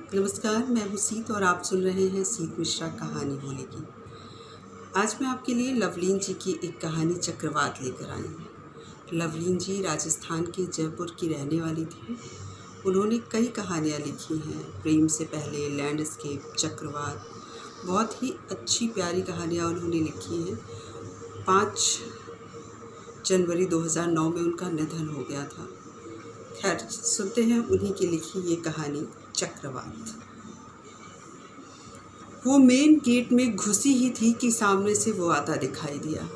नमस्कार, मैं हूँ सीत और आप सुन रहे हैं सीत मिश्रा कहानी बोलेगी। आज मैं आपके लिए लवलीन जी की एक कहानी चक्रवात लेकर आई हूँ। लवलीन जी राजस्थान के जयपुर की रहने वाली थी। उन्होंने कई कहानियाँ लिखी हैं, प्रेम से पहले, लैंडस्केप, चक्रवात। बहुत ही अच्छी प्यारी कहानियाँ उन्होंने लिखी हैं। 5 जनवरी 2009 में उनका निधन हो गया था। खैर, सुनते हैं उन्हीं की लिखी ये कहानी चक्रवात। वो मेन गेट में घुसी ही थी कि सामने से वो आता दिखाई दिया।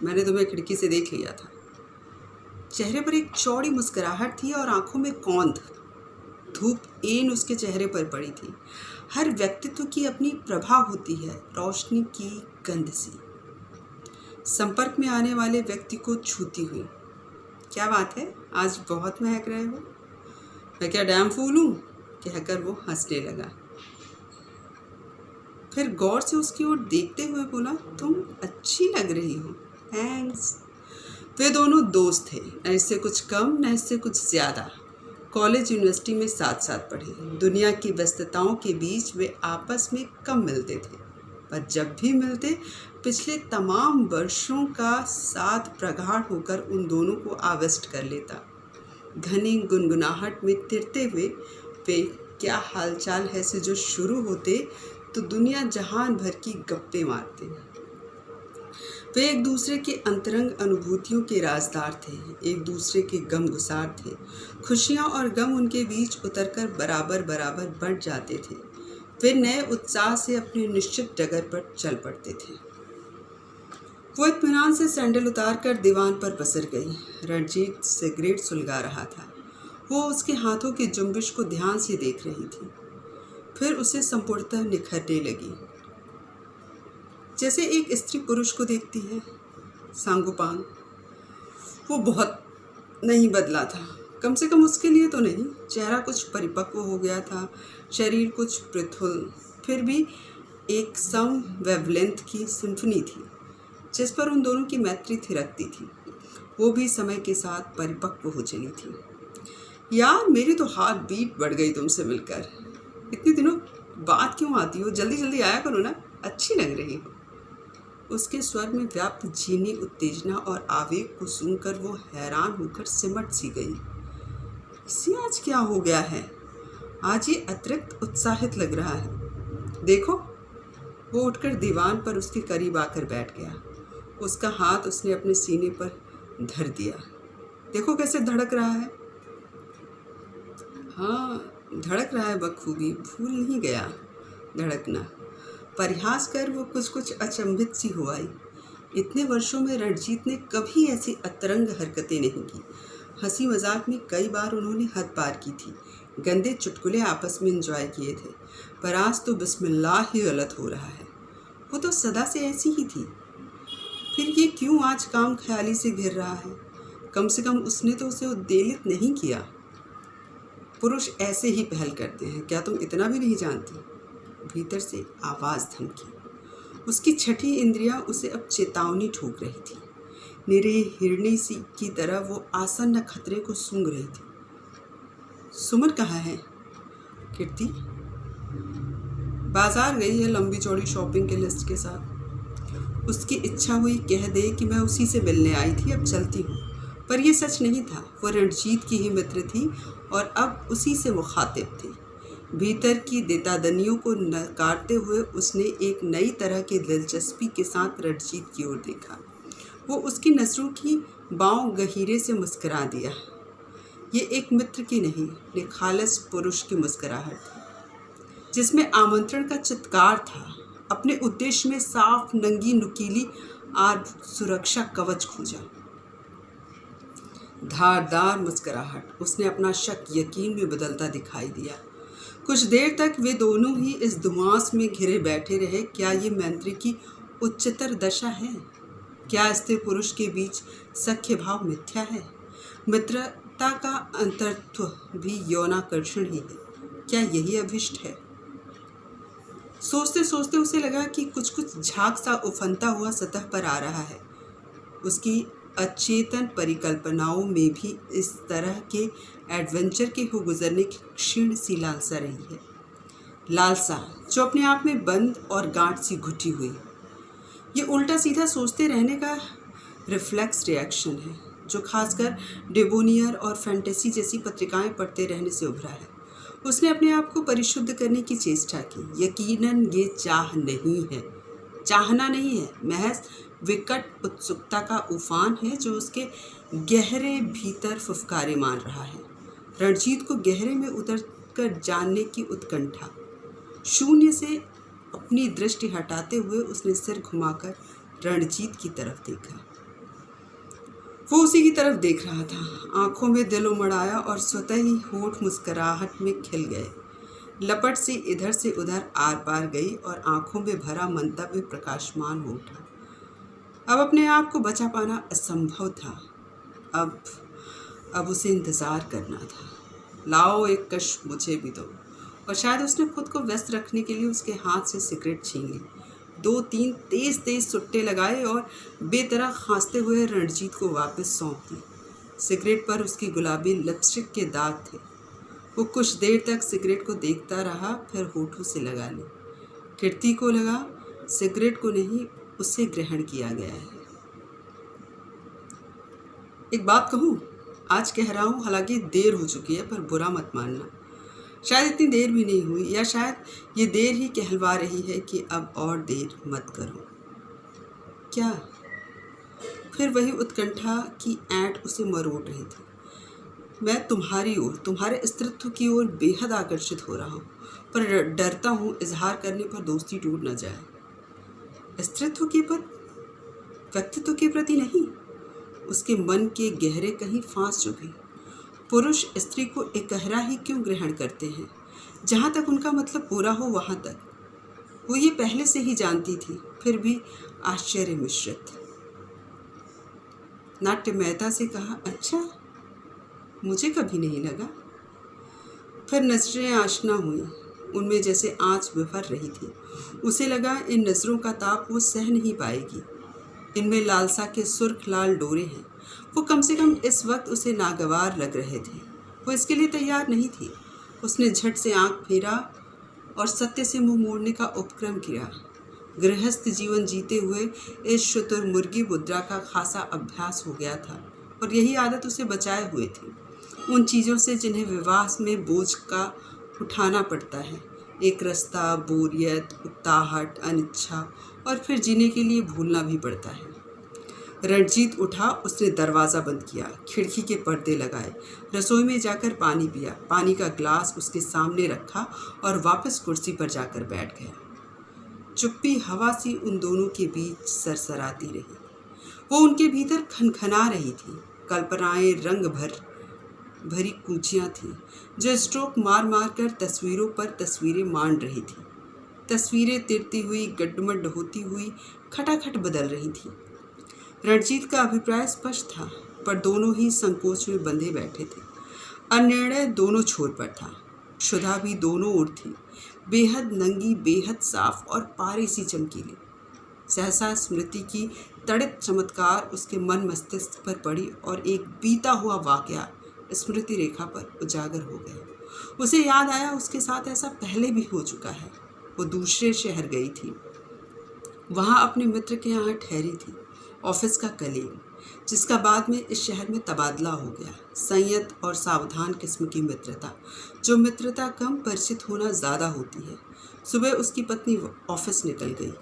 मैंने तुम्हें खिड़की से देख लिया था। चेहरे पर एक चौड़ी मुस्कुराहट थी और आंखों में कौंध। धूप एन उसके चेहरे पर पड़ी थी। हर व्यक्तित्व की अपनी प्रभा होती है, रोशनी की गंध सी, संपर्क में आने वाले व्यक्ति को छूती हुई। क्या बात है, आज बहुत महक रहे हो। मैं क्या डैम फूल हूँ, कहकर वो हंसने लगा। फिर गौर से उसकी ओर देखते हुए बोला, तुम अच्छी लग रही हो। थैंक्स। वे दोनों दोस्त थे, न इससे कुछ कम न इससे कुछ ज़्यादा। कॉलेज यूनिवर्सिटी में साथ साथ पढ़े। दुनिया की व्यस्तताओं के बीच वे आपस में कम मिलते थे, पर जब भी मिलते पिछले तमाम वर्षों का साथ प्रगाढ़ होकर उन दोनों को आविष्ट कर लेता। घनी गुनगुनाहट में तिरते हुए वे क्या हालचाल है से जो शुरू होते तो दुनिया जहान भर की गप्पे मारते। वे एक दूसरे के अंतरंग अनुभूतियों के राजदार थे, एक दूसरे के गमगुसार थे। खुशियाँ और गम उनके बीच उतरकर बराबर बराबर बढ़ जाते थे। वे नए उत्साह से अपने निश्चित डगर पर चल पड़ते थे। वो इत्मीनान से सैंडल उतार कर दीवान पर पसर गई। रणजीत सिगरेट सुलगा रहा था। वो उसके हाथों की जुम्बिश को ध्यान से देख रही थी, फिर उसे संपूर्णतः निखरने लगी, जैसे एक स्त्री पुरुष को देखती है। सांगोपांग। वो बहुत नहीं बदला था, कम से कम उसके लिए तो नहीं। चेहरा कुछ परिपक्व हो गया था, शरीर कुछ पृथुल, फिर भी एक सम वेवलेंथ की सिम्फनी थी जिस पर उन दोनों की मैत्री थिरकती थी। वो भी समय के साथ परिपक्व हो चली थी। यार, मेरी तो हार्ट बीट बढ़ गई तुमसे मिलकर। इतने दिनों बाद क्यों आती हो? जल्दी जल्दी आया करो ना, अच्छी लग रही हो। उसके स्वर में व्याप्त झीनी उत्तेजना और आवेग को सुनकर वो हैरान होकर सिमट सी गई। इसे आज क्या हो गया है? आज ये अतिरिक्त उत्साहित लग रहा है। देखो। वो उठकर दीवान पर उसके करीब आकर बैठ गया। उसका हाथ उसने अपने सीने पर धर दिया। देखो कैसे धड़क रहा है। हाँ, धड़क रहा है बखूबी, भूल नहीं गया धड़कना। परिहास कर वो कुछ अचंभित सी हो आई। इतने वर्षों में रणजीत ने कभी ऐसी अतरंग हरकतें नहीं की। हंसी मजाक में कई बार उन्होंने हद पार की थी, गंदे चुटकुले आपस में एंजॉय किए थे, पर आज तो बिस्मिल्लाह ही गलत हो रहा है। वो तो सदा से ऐसी ही थी, फिर ये क्यों आज काम ख्याली से घिर रहा है? कम से कम उसने तो उसे उद्वेलित नहीं किया। पुरुष ऐसे ही पहल करते हैं, क्या तुम इतना भी नहीं जानती? भीतर से आवाज़ थमकी। उसकी छठी इंद्रियां उसे अब चेतावनी ठोक रही थी। निरीह हिरणी सी की तरह वो आसन्न खतरे को सूंघ रही थी। सुमन कहाँ है? कीर्ति बाजार गई है लंबी चौड़ी शॉपिंग के लिस्ट के साथ। उसकी इच्छा हुई कह दे कि मैं उसी से मिलने आई थी, अब चलती हूँ, पर यह सच नहीं था। वो रणजीत की ही मित्र थी और अब उसी से मुखातिब थी। भीतर की देतादनियों को नकारते हुए उसने एक नई तरह की दिलचस्पी के साथ रणजीत की ओर देखा। वो उसकी नज़रों की बाँव गहीरे से मुस्करा दिया। ये एक मित्र की नहीं, निखालस पुरुष की मुस्कुराहट थी, जिसमें आमंत्रण का चित्कार था। अपने उद्देश्य में साफ नंगी नुकीली आर सुरक्षा कवच खोजा। धारदार मुस्कुराहट। उसने अपना शक यकीन में बदलता दिखाई दिया। कुछ देर तक वे दोनों ही इस धुआंस में घिरे बैठे रहे। क्या ये मैत्री की उच्चतर दशा है? क्या स्त्री पुरुष के बीच सख्य भाव मिथ्या है? मित्रता का अंतरत्व भी यौनाकर्षण ही है? क्या यही अभिष्ट है? सोचते सोचते उसे लगा कि कुछ झाग सा उफनता हुआ सतह पर आ रहा है। उसकी अचेतन परिकल्पनाओं में भी इस तरह के एडवेंचर के हो गुजरने की क्षीण सी लालसा रही है। लालसा जो अपने आप में बंद और गांठ सी घुटी हुई। ये उल्टा सीधा सोचते रहने का रिफ्लेक्स रिएक्शन है जो खासकर डेबोनियर और फैंटेसी जैसी पत्रिकाएं पढ़ते रहने से उभरा है। उसने अपने आप को परिशुद्ध करने की चेष्टा की। यकीनन ये चाहना नहीं है, महज विकट उत्सुकता का उफान है जो उसके गहरे भीतर फुफकारे मान रहा है। रणजीत को गहरे में उतर कर जानने की उत्कंठा। शून्य से अपनी दृष्टि हटाते हुए उसने सिर घुमाकर रणजीत की तरफ देखा। वो उसी की तरफ देख रहा था। आंखों में दिल उमड़ आया और स्वतः ही होठ मुस्कुराहट में खिल गए। लपट से इधर से उधर आर पार गई और आंखों में भरा मंतव्य प्रकाशमान हो उठा। अब अपने आप को बचा पाना असंभव था। अब उसे इंतज़ार करना था। लाओ एक कश मुझे भी दो। और शायद उसने खुद को व्यस्त रखने के लिए उसके हाथ से सिगरेट छीन ली। 2-3 तेज सुट्टे लगाए और बेतरह खांसते हुए रणजीत को वापस सौंप दी। सिगरेट पर उसकी गुलाबी लिपस्टिक के दाग थे। वो कुछ देर तक सिगरेट को देखता रहा, फिर होठों से लगा ली। कीर्ति को लगा सिगरेट को नहीं, उसे ग्रहण किया गया है। एक बात कहूँ, आज कह रहा हूँ, हालांकि देर हो चुकी है, पर बुरा मत मानना। शायद इतनी देर भी नहीं हुई, या शायद ये देर ही कहलवा रही है कि अब और देर मत करो। क्या? फिर वही उत्कंठा की ऐंठ उसे मरोड़ रही थी। मैं तुम्हारी ओर, तुम्हारे अस्तित्व की ओर बेहद आकर्षित हो रहा हूँ, पर डरता हूँ इजहार करने पर दोस्ती टूट न जाए। अस्तित्व के पर व्यक्तित्व के प्रति नहीं। उसके मन के गहरे कहीं फांस चुभी। पुरुष स्त्री को एकहरा ही क्यों ग्रहण करते हैं? जहाँ तक उनका मतलब पूरा हो वहाँ तक। वो ये पहले से ही जानती थी, फिर भी आश्चर्य मिश्रित। नाट्य मेहता से कहा, अच्छा, मुझे कभी नहीं लगा। फिर नजरें आशना हुई, उनमें जैसे आँच बिफर रही थी। उसे लगा इन नज़रों का ताप वो सह नहीं पाएगी। इनमें लालसा के सुर्ख लाल डोरे हैं। वो कम से कम इस वक्त उसे नागवार लग रहे थे। वो इसके लिए तैयार नहीं थी। उसने झट से आंख फेरा और सत्य से मुंह मोड़ने का उपक्रम किया। गृहस्थ जीवन जीते हुए इस शुतुरमुर्गी मुद्रा का खासा अभ्यास हो गया था और यही आदत उसे बचाए हुए थी उन चीज़ों से जिन्हें विवाह में बोझ का उठाना पड़ता है। एक रास्ता, बोरियत, उकताहट, अनिच्छा और फिर जीने के लिए भूलना भी पड़ता है। रणजीत उठा, उसने दरवाज़ा बंद किया, खिड़की के पर्दे लगाए, रसोई में जाकर पानी पिया, पानी का ग्लास उसके सामने रखा और वापस कुर्सी पर जाकर बैठ गया। चुप्पी हवा सी उन दोनों के बीच सरसराती रही। वो उनके भीतर खनखना रही थी। कल्पनाएं रंग भरी कूचियाँ थीं जो स्ट्रोक मार मार कर तस्वीरों पर तस्वीरें मान रही थी। तस्वीरें तिरती हुई, गड्ढमड्ढ होती हुई खटाखट बदल रही थी। रणजीत का अभिप्राय स्पष्ट था, पर दोनों ही संकोच में बंधे बैठे थे। अनिर्णय दोनों छोर पर था। क्षुधा भी दोनों ओर थी, बेहद नंगी, बेहद साफ और पारे सी चमकीली। सहसा स्मृति की तड़ित चमत्कार उसके मन मस्तिष्क पर पड़ी और एक बीता हुआ वाकया स्मृति रेखा पर उजागर हो गया। उसे याद आया, उसके साथ ऐसा पहले भी हो चुका है। वो दूसरे शहर गई थी, वहाँ अपने मित्र के यहाँ ठहरी थी, ऑफिस का कलीग, जिसका बाद में इस शहर में तबादला हो गया। संयत और सावधान किस्म की मित्रता, जो मित्रता कम, परिचित होना ज़्यादा होती है। सुबह उसकी पत्नी ऑफिस निकल गई,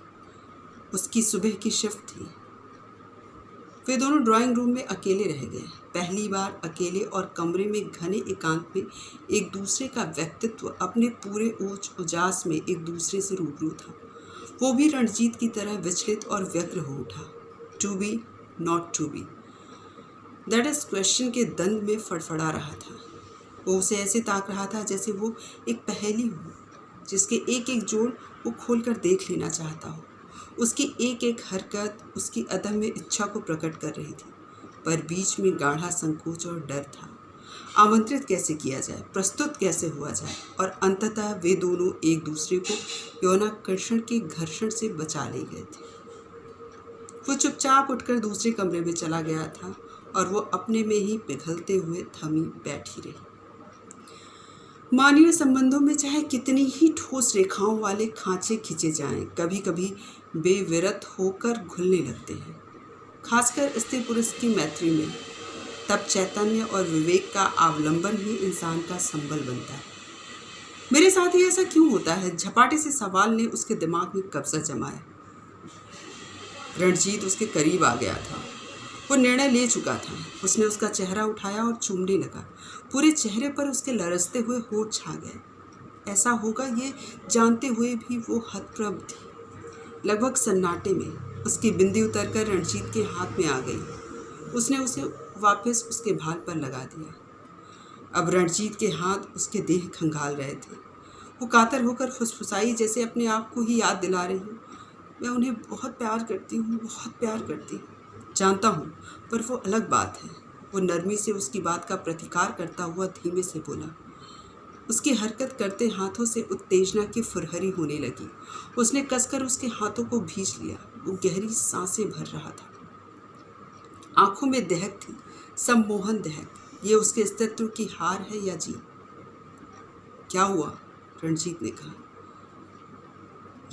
उसकी सुबह की शिफ्ट थी। वे दोनों ड्राइंग रूम में अकेले रह गए। पहली बार अकेले और कमरे में घने एकांत में एक दूसरे का व्यक्तित्व अपने पूरे ऊंच उजास में एक दूसरे से रूबरू था। वो भी रणजीत की तरह विचलित और व्यग्र हो उठा। To be, not to be, that is question के दंड में फड़फड़ा रहा था। वो उसे ऐसे ताक रहा था जैसे वो एक पहेली हो, जिसके एक एक जोड़ वो खोल कर देख लेना चाहता हो। उसकी एक एक हरकत उसकी अदम्य इच्छा को प्रकट कर रही थी, पर बीच में गाढ़ा संकोच और डर था। आमंत्रित कैसे किया जाए, प्रस्तुत कैसे हुआ जाए, और अंततः वे दोनों एक दूसरे को यौनाकर्षण के घर्षण से बचा ले गए थे। वो चुपचाप उठकर दूसरे कमरे में चला गया था और वो अपने में ही पिघलते हुए थमी बैठी रही। मानवीय संबंधों में चाहे कितनी ही ठोस रेखाओं वाले खांचे खींचे जाएं, कभी कभी बेविरत होकर घुलने लगते हैं, खासकर स्त्री पुरुष की मैत्री में। तब चैतन्य और विवेक का अवलंबन ही इंसान का संबल बनता है। मेरे साथ ही ऐसा क्यों होता है? झपाटे से सवाल ने उसके दिमाग में कब्जा जमाया। रणजीत उसके करीब आ गया था। वो निर्णय ले चुका था। उसने उसका चेहरा उठाया और चूमने लगा। पूरे चेहरे पर उसके लरसते हुए होठ छा गए। ऐसा होगा ये जानते हुए भी वो हतप्रभ थी। लगभग सन्नाटे में उसकी बिंदी उतरकर रणजीत के हाथ में आ गई। उसने उसे वापस उसके भाल पर लगा दिया। अब रणजीत के हाथ उसके देह खंगाल रहे थे। वो कातर होकर फुसफुसाई, जैसे अपने आप को ही याद दिला रही हूँ, मैं उन्हें बहुत प्यार करती हूँ, बहुत प्यार करती हूँ। जानता हूँ, पर वो अलग बात है। वो नरमी से उसकी बात का प्रतिकार करता हुआ धीमे से बोला। उसकी हरकत करते हाथों से उत्तेजना की फुरहरी होने लगी। उसने कसकर उसके हाथों को भींच लिया। वो गहरी सांसें भर रहा था। आंखों में दहक थी, सम्मोहन दहक। ये उसके अस्तित्व की हार है या जीत? क्या हुआ? रणजीत ने कहा।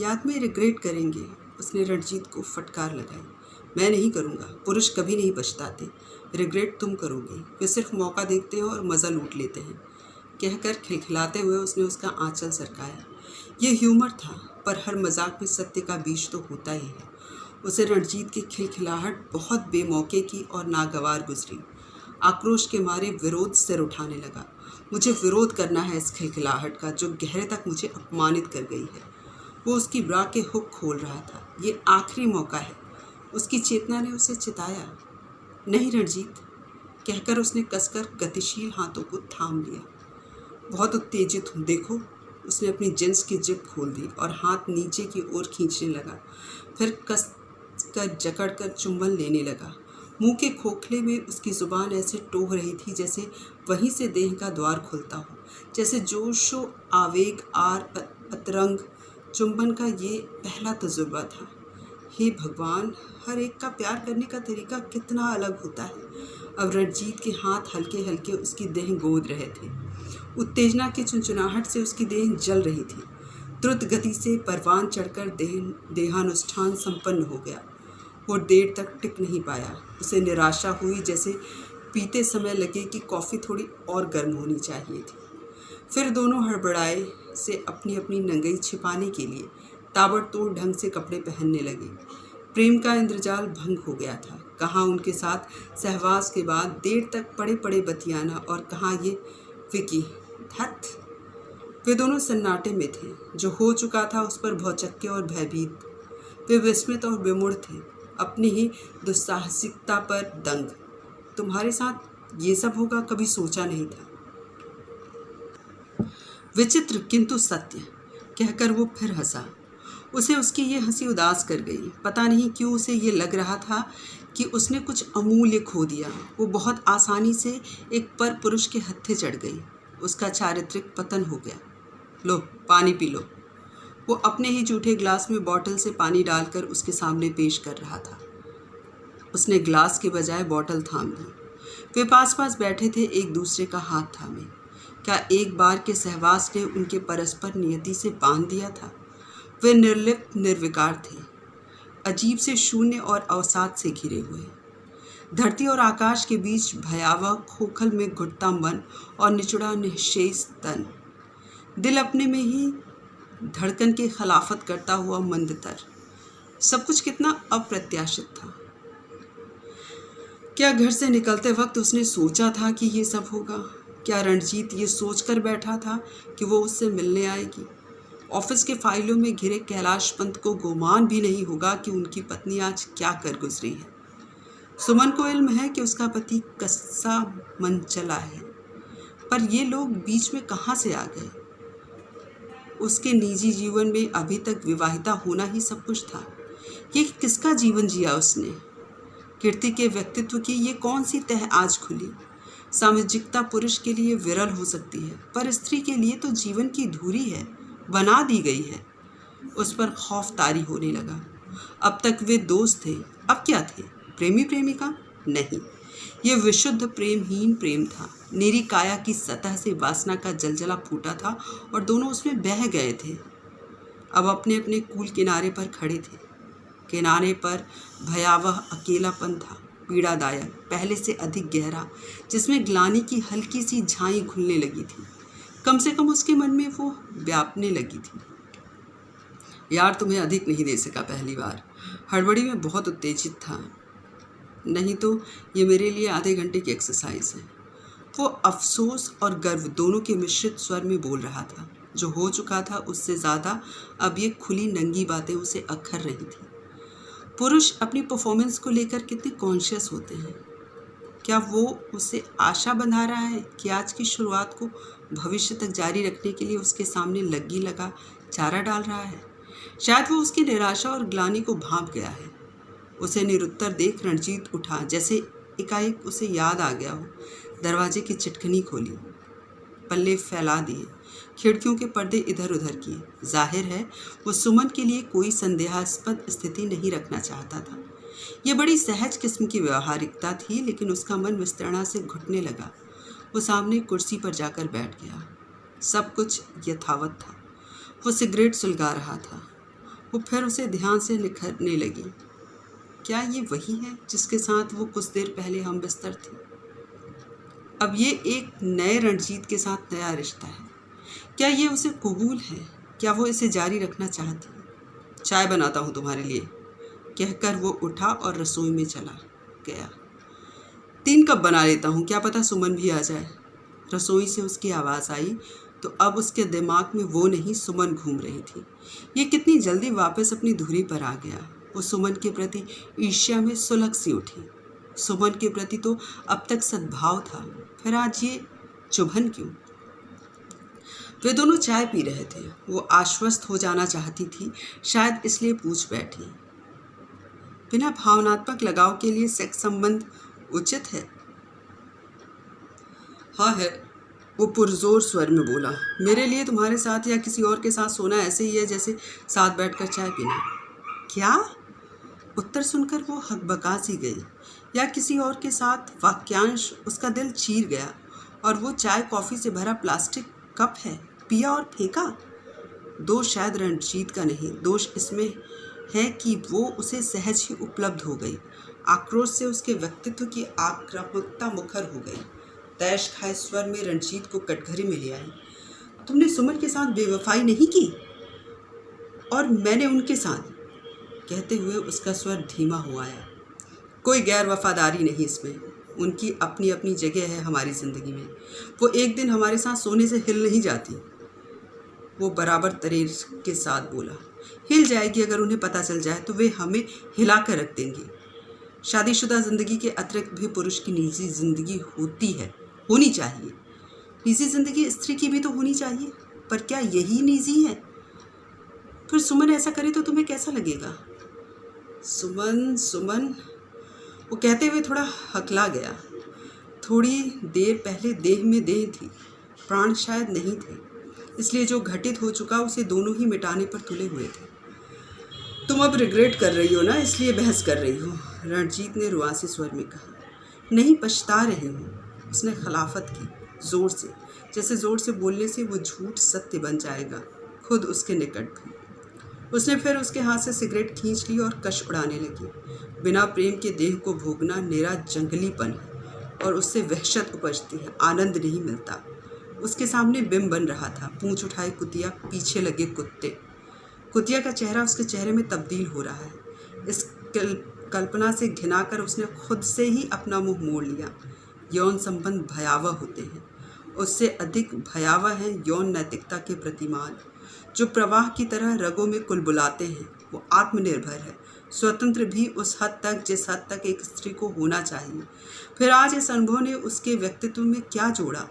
याद में रिग्रेट करेंगे। उसने रणजीत को फटकार लगाई। मैं नहीं करूँगा। पुरुष कभी नहीं पछताते। रिग्रेट तुम करोगे। वे सिर्फ मौका देखते हैं और मज़ा लूट लेते हैं। कहकर खिलखिलाते हुए उसने उसका आंचल सरकाया। ये ह्यूमर था, पर हर मजाक में सत्य का बीज तो होता ही है। उसे रणजीत की खिलखिलाहट बहुत बेमौके की और नागवार गुजरी। आक्रोश के मारे विरोध सिर उठाने लगा। मुझे विरोध करना है इस खिलखिलाहट का, जो गहरे तक मुझे अपमानित कर गई है। वो उसकी ब्रा के हुक खोल रहा था। ये आखिरी मौका है। उसकी चेतना ने उसे चिताया। नहीं रणजीत, कहकर उसने कसकर गतिशील हाथों को थाम लिया। बहुत उत्तेजित हूँ, देखो। उसने अपनी जींस की जिप खोल दी और हाथ नीचे की ओर खींचने लगा। फिर कस कर जकड़ कर चुंबन लेने लगा। मुंह के खोखले में उसकी जुबान ऐसे टोह रही थी जैसे वहीं से देह का द्वार खुलता हो, जैसे जोशो आवेग आर अतरंग। चुंबन का ये पहला तजुर्बा था। हे भगवान, हर एक का प्यार करने का तरीका कितना अलग होता है। अब रणजीत के हाथ हल्के हल्के उसकी देह गोद रहे थे। उत्तेजना की चुनचुनाहट से उसकी देह जल रही थी। द्रुत गति से परवान चढ़कर देहानुष्ठान संपन्न हो गया। वो देर तक टिक नहीं पाया। उसे निराशा हुई, जैसे पीते समय लगे कि कॉफ़ी थोड़ी और गर्म होनी चाहिए थी। फिर दोनों हड़बड़ाए से अपनी अपनी नंगई छिपाने के लिए ताबड़तोड़ ढंग से कपड़े पहनने लगे। प्रेम का इंद्रजाल भंग हो गया था। कहाँ उनके साथ सहवास के बाद देर तक पड़े पड़े बतियाना, और कहाँ ये विकी। धत। वे दोनों सन्नाटे में थे। जो हो चुका था उस पर भौचक्के और भयभीत। वे विस्मित और विमूढ़ थे, अपनी ही दुस्साहसिकता पर दंग। तुम्हारे साथ ये सब होगा, कभी सोचा नहीं था। विचित्र किंतु सत्य, कहकर वो फिर हंसा। उसे उसकी ये हंसी उदास कर गई। पता नहीं क्यों उसे ये लग रहा था कि उसने कुछ अमूल्य खो दिया। वो बहुत आसानी से एक पर पुरुष के हत्थे चढ़ गई। उसका चारित्रिक पतन हो गया। लो, पानी पी लो। वो अपने ही जूठे ग्लास में बॉटल से पानी डालकर उसके सामने पेश कर रहा था। उसने ग्लास के बजाय बॉटल थाम ली। वे पास पास बैठे थे, एक दूसरे का हाथ थामे। क्या एक बार के सहवास ने उनके परस्पर नियति से बांध दिया था? वे निर्लिप्त निर्विकार थे, अजीब से शून्य और अवसाद से घिरे हुए। धरती और आकाश के बीच भयावह खोखल में घुटता मन और निचुड़ा निःशेष तन। दिल अपने में ही धड़कन के खिलाफत करता हुआ मंदतर। सब कुछ कितना अप्रत्याशित था। क्या घर से निकलते वक्त उसने सोचा था कि ये सब होगा? क्या रणजीत ये सोचकर बैठा था कि वो उससे मिलने आएगी? ऑफिस के फाइलों में घिरे कैलाश पंत को गुमान भी नहीं होगा कि उनकी पत्नी आज क्या कर गुजरी है। सुमन को इल्म है कि उसका पति कस्सा मन चला है, पर ये लोग बीच में कहाँ से आ गए? उसके निजी जीवन में अभी तक विवाहिता होना ही सब कुछ था। ये किसका जीवन जिया उसने? कीर्ति के व्यक्तित्व की ये कौन सी तह आज खुली? सामाजिकता पुरुष के लिए विरल हो सकती है, पर स्त्री के लिए तो जीवन की धुरी है, बना दी गई है। उस पर खौफ तारी होने लगा। अब तक वे दोस्त थे, अब क्या थे, प्रेमी प्रेमिका? नहीं, ये विशुद्ध प्रेमहीन प्रेम था। निरी काया की सतह से वासना का जलजला फूटा था और दोनों उसमें बह गए थे। अब अपने अपने कूल किनारे पर खड़े थे। किनारे पर भयावह अकेलापन था, पीड़ादायक, पहले से अधिक गहरा, जिसमें ग्लानि की हल्की सी झाई खुलने लगी थी। कम से कम उसके मन में वो व्यापने लगी थी। यार, तुम्हें अधिक नहीं दे सका पहली बार। हड़बड़ी में बहुत उत्तेजित था। नहीं तो ये मेरे लिए आधे घंटे की एक्सरसाइज है। वो अफसोस और गर्व दोनों के मिश्रित स्वर में बोल रहा था। जो हो चुका था उससे ज़्यादा अब ये खुली नंगी बातें उसे अखर रही थी। पुरुष अपनी परफॉर्मेंस को लेकर कितने कॉन्शियस होते हैं। क्या वो उसे आशा बंधा रहा है कि आज की शुरुआत को भविष्य तक जारी रखने के लिए उसके सामने लगी लगा चारा डाल रहा है? शायद वो उसकी निराशा और ग्लानि को भांप गया है। उसे निरुत्तर देख रणजीत उठा, जैसे एकाएक उसे याद आ गया हो। दरवाजे की चिटकनी खोली, पल्ले फैला दिए, खिड़कियों के पर्दे इधर उधर किए। जाहिर है वो सुमन के लिए कोई संदेहास्पद स्थिति नहीं रखना चाहता था। ये बड़ी सहज किस्म की व्यवहारिकता थी, लेकिन उसका मन विस्तरणा से घुटने लगा। वो सामने कुर्सी पर जाकर बैठ गया। सब कुछ यथावत था। वो सिगरेट सुलगा रहा था। वो फिर उसे ध्यान से निखरने लगी। क्या ये वही है जिसके साथ वो कुछ देर पहले हम बिस्तर थे? अब ये एक नए रणजीत के साथ नया रिश्ता है। क्या ये उसे कबूल है? क्या वो इसे जारी रखना चाहती है? चाय बनाता हूँ तुम्हारे लिए, कहकर वो उठा और रसोई में चला गया। 3 कप बना लेता हूँ, क्या पता सुमन भी आ जाए। रसोई से उसकी आवाज़ आई तो अब उसके दिमाग में वो नहीं, सुमन घूम रही थी। ये कितनी जल्दी वापस अपनी धुरी पर आ गया। वो सुमन के प्रति ईर्ष्या में सुलग सी उठी। सुमन के प्रति तो अब तक सद्भाव था, फिर आज ये चुभन क्यों? वे दोनों चाय पी रहे थे। वो आश्वस्त हो जाना चाहती थी, शायद इसलिए पूछ बैठी, बिना भावनात्मक लगाव के लिए सेक्स संबंध उचित है? हाँ है, वो पुरजोर स्वर में बोला। मेरे लिए तुम्हारे साथ या किसी और के साथ सोना ऐसे ही है जैसे साथ बैठकर चाय पीना। क्या? उत्तर सुनकर वो हकबका सी गई। या किसी और के साथ वाक्यांश उसका दिल चीर गया। और वो चाय कॉफ़ी से भरा प्लास्टिक कप है, पिया और फेंका। दोष शायद रणजीत का नहीं, दोष इसमें है कि वो उसे सहज ही उपलब्ध हो गई। आक्रोश से उसके व्यक्तित्व की आक्रामकता मुखर हो गई। तैश खाए स्वर में रणजीत को कटघरे में ले आई। तुमने सुमन के साथ बेवफाई नहीं की और मैंने उनके साथ, कहते हुए उसका स्वर धीमा हो आया। कोई गैर वफादारी नहीं इसमें। उनकी अपनी अपनी जगह है हमारी ज़िंदगी में। वो एक दिन हमारे साथ सोने से हिल नहीं जाती। वो बराबर तरेर के साथ बोला। हिल जाएगी अगर उन्हें पता चल जाए तो वे हमें हिला कर रख देंगे। शादीशुदा ज़िंदगी के अतिरिक्त भी पुरुष की निजी ज़िंदगी होती है, होनी चाहिए। निजी ज़िंदगी स्त्री की भी तो होनी चाहिए, पर क्या यही निजी है? फिर सुमन ऐसा करे तो तुम्हें कैसा लगेगा? सुमन सुमन, वो कहते हुए थोड़ा हकला गया। थोड़ी देर पहले देह में देह थी, प्राण शायद नहीं थे, इसलिए जो घटित हो चुका उसे दोनों ही मिटाने पर तुले हुए थे। तुम अब रिग्रेट कर रही हो ना, इसलिए बहस कर रही हो, रणजीत ने रुआसी स्वर में कहा। नहीं, पछता रही हूँ, उसने खिलाफत की जोर से, जैसे जोर से बोलने से वो झूठ सत्य बन जाएगा, खुद उसके निकट भी। उसने फिर उसके हाथ से सिगरेट खींच ली और कश उड़ाने लगी। बिना प्रेम के देह को भोगना निरा जंगलीपन है और उससे वहशत उपजती है, आनंद नहीं मिलता। उसके सामने बिंब बन रहा था, पूंछ उठाए कुतिया, पीछे लगे कुत्ते। कुतिया का चेहरा उसके चेहरे में तब्दील हो रहा है। इस कल्पना से घिनाकर उसने खुद से ही अपना मुंह मोड़ लिया। यौन संबंध भयावह होते हैं, उससे अधिक भयावह है यौन नैतिकता के प्रतिमान, जो प्रवाह की तरह रगों में कुलबुलाते हैं। वो आत्मनिर्भर है, स्वतंत्र भी उस हद तक जिस हद तक एक स्त्री को होना चाहिए। फिर आज इस अनुभव ने उसके व्यक्तित्व में क्या जोड़ा?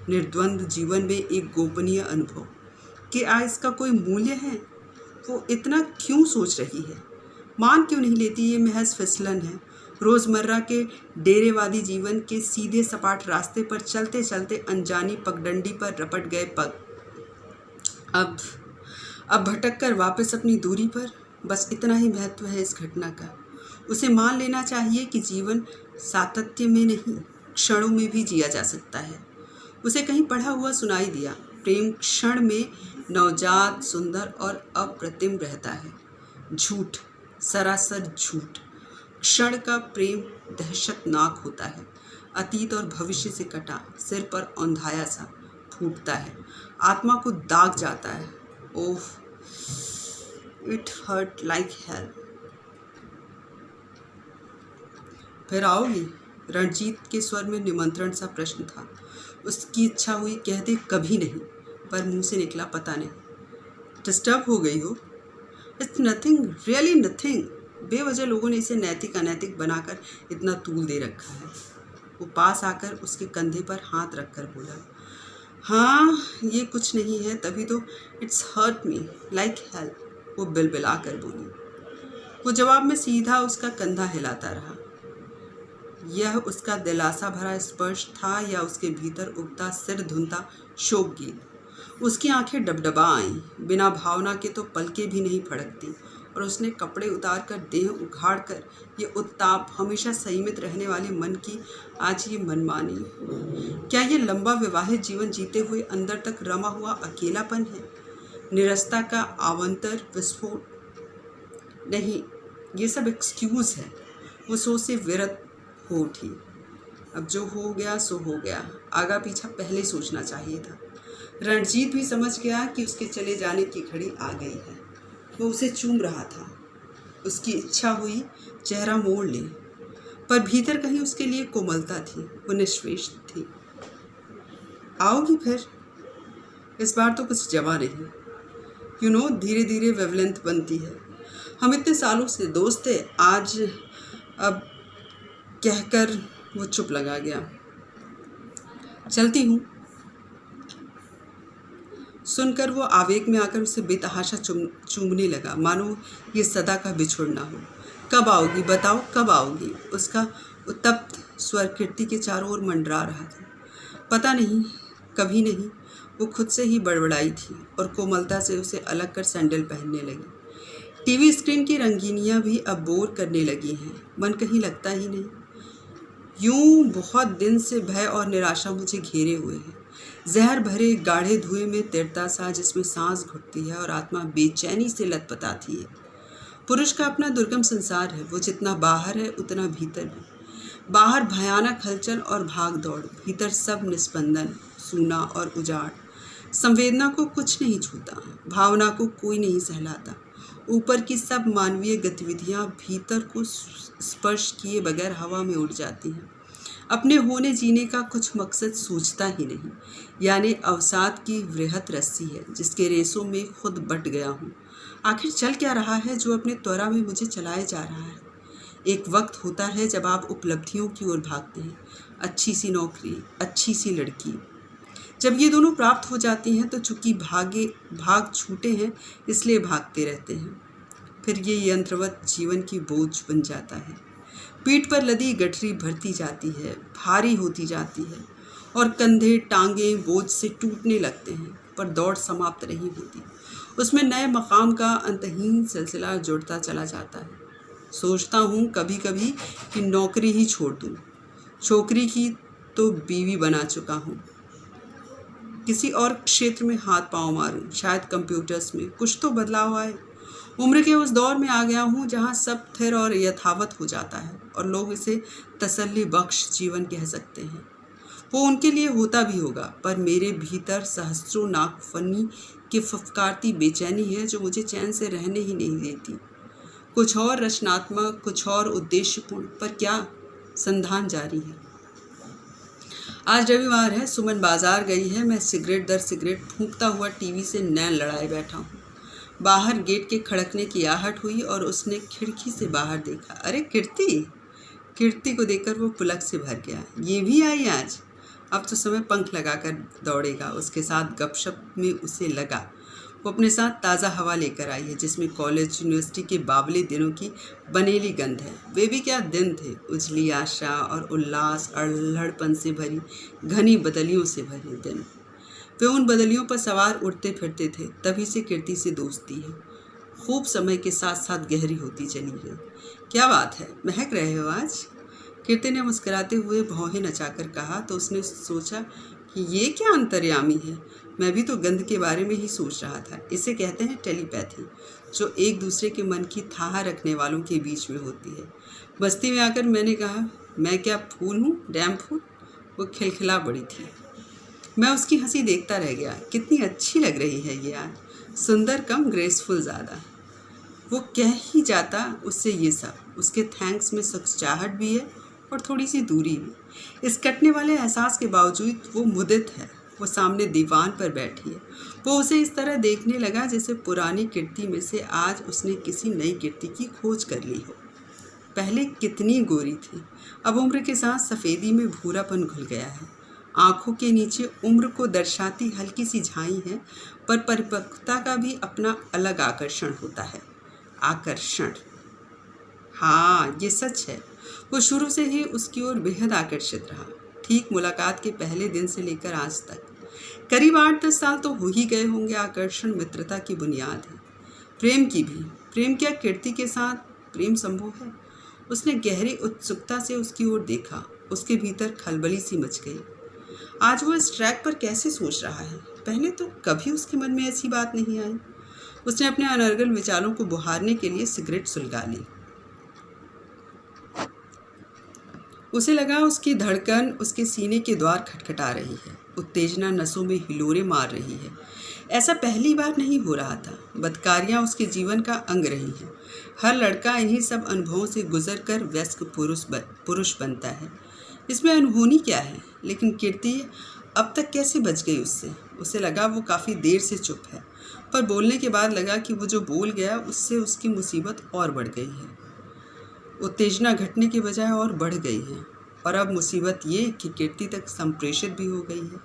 निर्द्वंद जीवन में एक गोपनीय अनुभव। क्या इसका कोई मूल्य है? वो इतना क्यों सोच रही है? मान क्यों नहीं लेती ये महज फिसलन है? रोज़मर्रा के डेरेवादी जीवन के सीधे सपाट रास्ते पर चलते चलते अनजानी पगडंडी पर रपट गए पग अब भटक कर वापस अपनी दूरी पर बस इतना ही महत्व है इस घटना का। उसे मान लेना चाहिए कि जीवन सातत्य में नहीं, क्षणों में भी जिया जा सकता है। उसे कहीं पढ़ा हुआ सुनाई दिया, प्रेम क्षण में नवजात, सुंदर और अप्रतिम रहता है। झूठ, सरासर झूठ। क्षण का प्रेम दहशतनाक होता है, अतीत और भविष्य से कटा, सिर पर औंधाया सा फूटता है, आत्मा को दाग जाता है। ओह, इट हर्ट लाइक हेल। फिर आओगी? रणजीत के स्वर में निमंत्रण सा प्रश्न था। उसकी इच्छा हुई कह दे कभी नहीं, पर मुंह से निकला पता नहीं। डिस्टर्ब हो गई हो? It's nothing, really nothing. बेवजह लोगों ने इसे नैतिक अनैतिक बनाकर इतना तूल दे रखा है। वो पास आकर उसके कंधे पर हाथ रखकर बोला, हाँ ये कुछ नहीं है, तभी तो it's hurt me like hell. वो बिलबिला कर बोली। वो जवाब में सीधा उसका कंधा हिलाता रहा। यह उसका दिलासा भरा स्पर्श था या उसके भीतर उगता सिर धुनता शोक गीत। उसकी आंखें डबडबा आईं, बिना भावना के तो पलकें भी नहीं फड़कती, और उसने कपड़े उतार कर देह उघाड़ कर ये उत्ताप, हमेशा संयमित रहने वाले मन की आज ये मनमानी। क्या ये लंबा विवाहित जीवन जीते हुए अंदर तक रमा हुआ अकेलापन है, निरस्ता का आवंतर विस्फोट? नहीं, ये सब एक्सक्यूज़ है। वो सोच से विरत हो उठी। अब जो हो गया सो हो गया, आगा पीछा पहले सोचना चाहिए था। रणजीत भी समझ गया कि उसके चले जाने की घड़ी आ गई है। वो उसे चूम रहा था। उसकी इच्छा हुई चेहरा मोड़ ले, पर भीतर कहीं उसके लिए कोमलता थी, वो निश्वेष थी। आओगी फिर? इस बार तो कुछ जमा नहीं। धीरे धीरे वेवलेंथ बनती है। हम इतने सालों से दोस्त थे, आज अब कहकर वो चुप लगा गया। चलती हूँ। सुनकर वो आवेग में आकर उसे बेतहाशा चूमने लगा, मानो ये सदा का बिछुड़ना हो। कब आओगी बताओ, कब आओगी? उसका उत्तप्त स्वर कीर्ति के चारों ओर मंडरा रहा था। पता नहीं, कभी नहीं। वो खुद से ही बड़बड़ाई थी और कोमलता से उसे अलग कर सैंडल पहनने लगी। टीवी स्क्रीन की रंगीनियाँ भी अब बोर करने लगी हैं, मन कहीं लगता ही नहीं। यूं बहुत दिन से भय और निराशा मुझे घेरे हुए है, जहर भरे गाढ़े धुएं में तिरता सा, जिसमें सांस घुटती है और आत्मा बेचैनी से लतपताती है। पुरुष का अपना दुर्गम संसार है, वो जितना बाहर है उतना भीतर भी। बाहर भयानक हलचल और भाग दौड़, भीतर सब निस्पंदन, सूना और उजाड़। संवेदना को कुछ नहीं छूता, भावना को कोई नहीं सहलाता। ऊपर की सब मानवीय गतिविधियां भीतर को स्पर्श किए बगैर हवा में उड़ जाती हैं। अपने होने जीने का कुछ मकसद सूझता ही नहीं, यानी अवसाद की वृहत रस्सी है जिसके रेसों में खुद बट गया हूँ। आखिर चल क्या रहा है जो अपने त्वरा में मुझे चलाए जा रहा है? एक वक्त होता है जब आप उपलब्धियों की ओर भागते हैं, अच्छी सी नौकरी, अच्छी सी लड़की। जब ये दोनों प्राप्त हो जाती हैं तो चूंकि भाग छूटे हैं इसलिए भागते रहते हैं। फिर ये यंत्रवत जीवन की बोझ बन जाता है। पीठ पर लदी गठरी भरती जाती है, भारी होती जाती है, और कंधे टांगें बोझ से टूटने लगते हैं, पर दौड़ समाप्त नहीं होती। उसमें नए मकाम का अंतहीन सिलसिला जुड़ता चला जाता है। सोचता हूँ कभी कभी कि नौकरी ही छोड़ दूँ। छोकरी की तो बीवी बना चुका हूँ, किसी और क्षेत्र में हाथ पांव मारूं, शायद कंप्यूटर्स में कुछ तो बदलाव आए। उम्र के उस दौर में आ गया हूँ जहाँ सब स्थिर और यथावत हो जाता है और लोग इसे तसल्ली बख्श जीवन कह सकते हैं। वो उनके लिए होता भी होगा, पर मेरे भीतर सहस्त्रों नागफनी की फुफकारती बेचैनी है जो मुझे चैन से रहने ही नहीं देती। कुछ और रचनात्मक, कुछ और उद्देश्यपूर्ण, पर क्या संधान जारी है। आज रविवार है, सुमन बाजार गई है। मैं सिगरेट दर सिगरेट फूंकता हुआ टीवी से नैन लड़ाए बैठा हूँ। बाहर गेट के खड़कने की आहट हुई और उसने खिड़की से बाहर देखा। अरे कीर्ति को देखकर वो पुलक से भर गया। ये भी आई आज? अब तो समय पंख लगाकर दौड़ेगा। उसके साथ गपशप में उसे लगा वो अपने साथ ताज़ा हवा लेकर आई है जिसमें कॉलेज यूनिवर्सिटी के बावले दिनों की बनेली गंध है। वे भी क्या दिन थे, उजली आशा और उल्लास, अल्हड़पन से भरी घनी बदलियों से भरे दिन। वे उन बदलियों पर सवार उड़ते फिरते थे। तभी से कीर्ति से दोस्ती है। खूब समय के साथ साथ गहरी होती चली गई। क्या बात है, महक रहे हो आज? कीर्ति ने मुस्कुराते हुए भौहें नचाकर कहा तो उसने सोचा कि ये क्या अंतर्यामी है। मैं भी तो गंध के बारे में ही सोच रहा था। इसे कहते हैं टेलीपैथी, जो एक दूसरे के मन की थाह रखने वालों के बीच में होती है। बस्ती में आकर मैंने कहा, मैं क्या फूल हूँ, डैम फूल? वो खिलखिला पड़ी थी। मैं उसकी हंसी देखता रह गया। कितनी अच्छी लग रही है ये आज, सुंदर कम ग्रेसफुल ज़्यादा। वो कह ही जाता उससे ये सब। उसके थैंक्स में सचाहट भी है और थोड़ी सी दूरी भी। इस कटने वाले एहसास के बावजूद वो मुदित है। वो सामने दीवान पर बैठी है। वो उसे इस तरह देखने लगा जैसे पुरानी कीर्ति में से आज उसने किसी नई कीर्ति की खोज कर ली हो। पहले कितनी गोरी थी, अब उम्र के साथ सफ़ेदी में भूरापन घुल गया है। आँखों के नीचे उम्र को दर्शाती हल्की सी झाई है, पर परिपक्वता का भी अपना अलग आकर्षण होता है। आकर्षण, हाँ ये सच है। वो शुरू से ही उसकी ओर बेहद आकर्षित रहा, ठीक मुलाकात के पहले दिन से लेकर आज तक। करीब 8-10 साल तो हो ही गए होंगे। आकर्षण मित्रता की बुनियाद है, प्रेम की भी। प्रेम क्या कीर्ति के साथ प्रेम संभव है? उसने गहरी उत्सुकता से उसकी ओर देखा। उसके भीतर खलबली सी मच गई। आज वो इस ट्रैक पर कैसे सोच रहा है? पहले तो कभी उसके मन में ऐसी बात नहीं आई। उसने अपने अनर्गल विचारों को बुहारने के लिए सिगरेट सुलगा ली। उसे लगा उसकी धड़कन उसके सीने के द्वार खटखटा रही है, उत्तेजना नसों में हिलोरे मार रही है। ऐसा पहली बार नहीं हो रहा था। बदकारियाँ उसके जीवन का अंग रही हैं। हर लड़का इन्हीं सब अनुभवों से गुजर कर वयस्क पुरुष बनता है। इसमें अनहोनी क्या है? लेकिन कीर्ति अब तक कैसे बच गई उससे? उसे लगा वो काफ़ी देर से चुप है, पर बोलने के बाद लगा कि वो जो बोल गया उससे उसकी मुसीबत और बढ़ गई है। उत्तेजना घटने के बजाय और बढ़ गई है, और अब मुसीबत ये कि कीर्ति तक संप्रेषित भी हो गई है।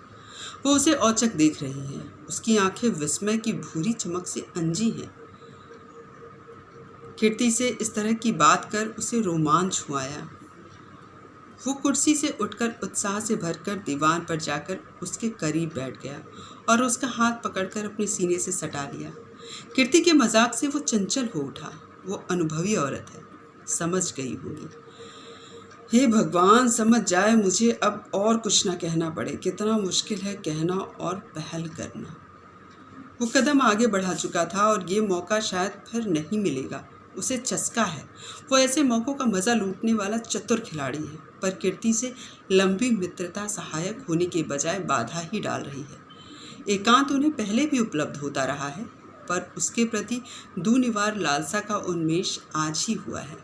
वो उसे औचक देख रही है। उसकी आंखें विस्मय की भूरी चमक से अंजी हैं। कीर्ति से इस तरह की बात कर उसे रोमांच हुआ। वो कुर्सी से उठकर उत्साह से भरकर दीवान पर जाकर उसके करीब बैठ गया और उसका हाथ पकड़कर अपने सीने से सटा लिया। कीर्ति के मजाक से वो चंचल हो उठा। वो अनुभवी औरत है, समझ गई होगी। हे भगवान, समझ जाए मुझे, अब और कुछ ना कहना पड़े। कितना मुश्किल है कहना और पहल करना। वो कदम आगे बढ़ा चुका था और ये मौका शायद फिर नहीं मिलेगा। उसे चस्का है। वो ऐसे मौक़ों का मज़ा लूटने वाला चतुर खिलाड़ी है, पर कीर्ति से लंबी मित्रता सहायक होने के बजाय बाधा ही डाल रही है। एकांत उन्हें पहले भी उपलब्ध होता रहा है, पर उसके प्रति दूनिवार लालसा का उन्मेष आज ही हुआ है।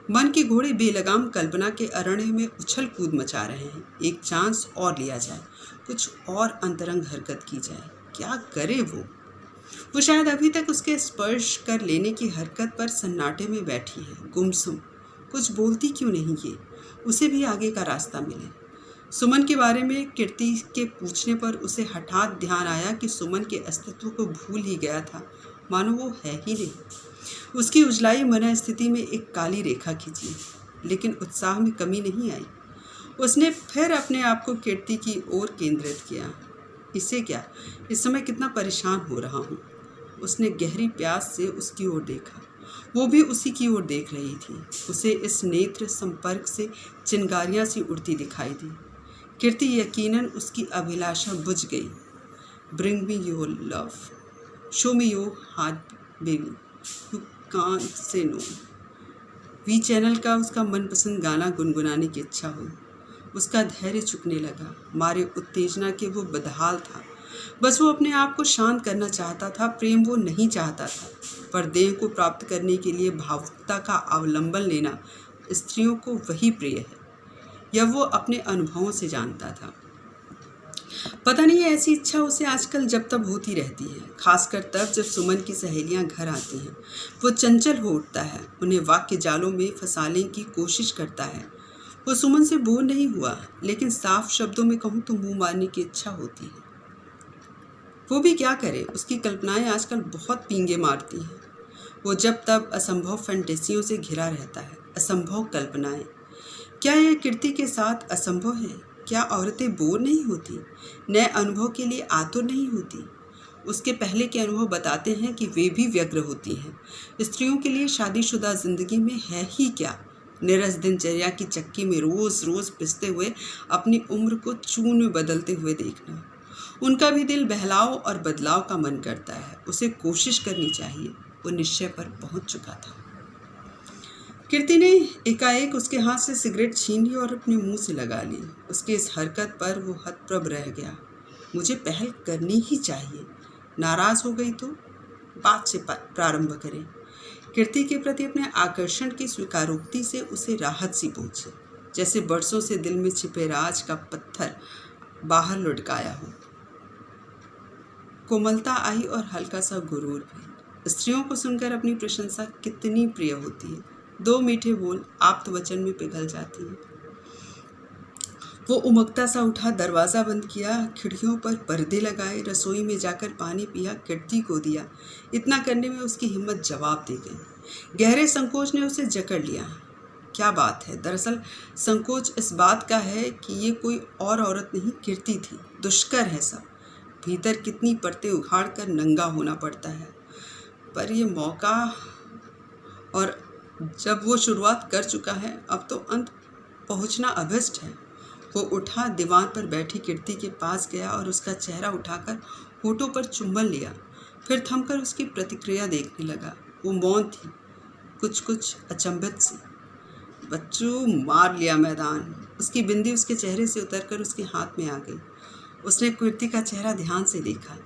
मन के घोड़े बेलगाम कल्पना के अरण्य में उछल कूद मचा रहे हैं। एक चांस और लिया जाए, कुछ और अंतरंग हरकत की जाए। क्या करे वो शायद अभी तक उसके स्पर्श कर लेने की हरकत पर सन्नाटे में बैठी है, गुमसुम। कुछ बोलती क्यों नहीं ये? उसे भी आगे का रास्ता मिले। सुमन के बारे में कीर्ति के पूछने पर उसे हठात ध्यान आया कि सुमन के अस्तित्व को भूल ही गया था, मानो वो है ही नहीं। उसकी उजलाई मन स्थिति में एक काली रेखा खींची, लेकिन उत्साह में कमी नहीं आई। उसने फिर अपने आप को कीर्ति की ओर केंद्रित किया। इससे क्या, इस समय कितना परेशान हो रहा हूँ। उसने गहरी प्यास से उसकी ओर देखा। वो भी उसी की ओर देख रही थी। उसे इस नेत्र संपर्क से चिंगारियाँ सी उड़ती दिखाई दी। कीर्ति यकीनन उसकी अभिलाषा बुझ गई। Bring me your love, show me your heart baby, you can't say no. V channel का उसका मनपसंद गाना गुनगुनाने की इच्छा हुई। उसका धैर्य चुकने लगा। मारे उत्तेजना के वो बदहाल था। बस वो अपने आप को शांत करना चाहता था। प्रेम वो नहीं चाहता था, पर देह को प्राप्त करने के लिए भावुकता का अवलंबन लेना स्त्रियों को वही प्रिय है, या वो अपने अनुभवों से जानता था। पता नहीं ऐसी इच्छा उसे आजकल जब तब होती रहती है, खासकर तब जब सुमन की सहेलियां घर आती हैं। वो चंचल हो उठता है, उन्हें वाक्य जालों में फंसाने की कोशिश करता है। वो सुमन से बोल नहीं हुआ, लेकिन साफ शब्दों में कहूँ तो मुंह मारने की इच्छा होती है। वो भी क्या करे, उसकी कल्पनाएं आजकल बहुत पींगे मारती हैं। वो जब तब असंभव फैंटेसियों से घिरा रहता है। असंभव कल्पनाएं। क्या यह कीर्ति के साथ असंभव है? क्या औरतें बोर नहीं होती, नए अनुभव के लिए आतुर नहीं होती? उसके पहले के अनुभव बताते हैं कि वे भी व्यग्र होती हैं। स्त्रियों के लिए शादीशुदा जिंदगी में है ही क्या, निरस दिनचर्या की चक्की में रोज़ रोज़ पिसते हुए अपनी उम्र को चून में बदलते हुए देखना। उनका भी दिल बहलाव और बदलाव का मन करता है, उसे कोशिश करनी चाहिए। वो निश्चय पर पहुंच चुका था। कीर्ति ने एकाएक उसके हाथ से सिगरेट छीन ली और अपने मुंह से लगा ली। उसकी इस हरकत पर वो हतप्रभ रह गया। मुझे पहल करनी ही चाहिए, नाराज़ हो गई तो बात से प्रारंभ करें। कीर्ति के प्रति अपने आकर्षण की स्वीकारोक्ति से उसे राहत सी पहुंची, जैसे बरसों से दिल में छिपे राज का पत्थर बाहर लुढ़काया हो। कोमलता आई और हल्का सा गुरूर भी। स्त्रियों को सुनकर अपनी प्रशंसा कितनी प्रिय होती है। दो मीठे बोल आप्त वचन में पिघल जाती है। वो उमकता सा उठा, दरवाज़ा बंद किया, खिड़कियों पर पर्दे लगाए, रसोई में जाकर पानी पिया, कीर्ति को दिया। इतना करने में उसकी हिम्मत जवाब दे गई। गहरे संकोच ने उसे जकड़ लिया। क्या बात है? दरअसल संकोच इस बात का है कि ये कोई और औरत नहीं, कीर्ति थी। दुष्कर है सब। भीतर कितनी परतें उखाड़ कर नंगा होना पड़ता है, पर यह मौका, और जब वो शुरुआत कर चुका है अब तो अंत पहुंचना अभिष्ट है। वो उठा, दीवार पर बैठी कीर्ति के पास गया और उसका चेहरा उठाकर होठों पर चुंबन लिया। फिर थमकर उसकी प्रतिक्रिया देखने लगा। वो मौन थी, कुछ अचंभित सी। बच्चों, मार लिया मैदान। उसकी बिंदी उसके चेहरे से उतरकर उसके हाथ में आ गई। उसने कीर्ति का चेहरा ध्यान से देखा।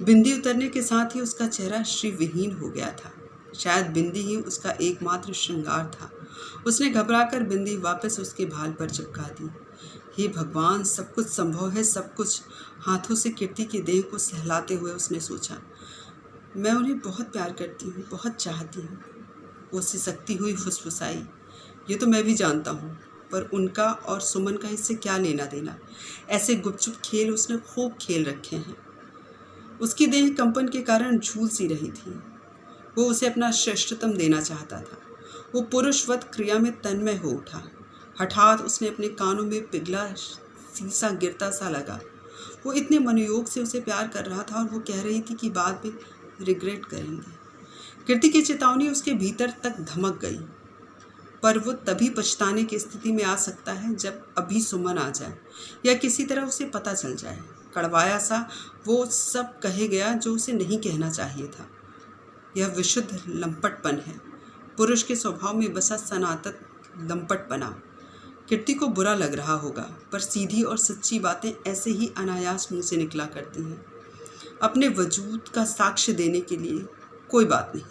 बिंदी उतरने के साथ ही उसका चेहरा श्रीविहीन हो गया था। शायद बिंदी ही उसका एकमात्र श्रृंगार था। उसने घबराकर बिंदी वापस उसके भाल पर चिपका दी। हे भगवान, सब कुछ संभव है, सब कुछ। हाथों से कीर्ति की देह को सहलाते हुए उसने सोचा, मैं उन्हें बहुत प्यार करती हूँ, बहुत चाहती हूँ। वो सिसकती हुई फुसफुसाई, ये तो मैं भी जानता हूँ, पर उनका और सुमन का इससे क्या लेना देना। ऐसे गुपचुप खेल उसने खूब खेल रखे हैं। उसकी देह कंपन के कारण झूल सी रही थी। वो उसे अपना श्रेष्ठतम देना चाहता था। वो पुरुषवत क्रिया में तन्मय हो उठा। हठात उसने अपने कानों में पिघला शीशा गिरता सा लगा। वो इतने मनोयोग से उसे प्यार कर रहा था और वो कह रही थी कि बाद में रिग्रेट करेंगे। कीर्ति की चेतावनी उसके भीतर तक धमक गई, पर वो तभी पछताने की स्थिति में आ सकता है जब अभी सुमन आ जाए या किसी तरह उसे पता चल जाए। कड़वाया सा वो सब कहे गया जो उसे नहीं कहना चाहिए था। यह विशुद्ध लंपटपन है, पुरुष के स्वभाव में बसा सनातन लंपटपना। कीर्ति को बुरा लग रहा होगा, पर सीधी और सच्ची बातें ऐसे ही अनायास मुंह से निकला करती हैं। अपने वजूद का साक्ष्य देने के लिए कोई बात नहीं,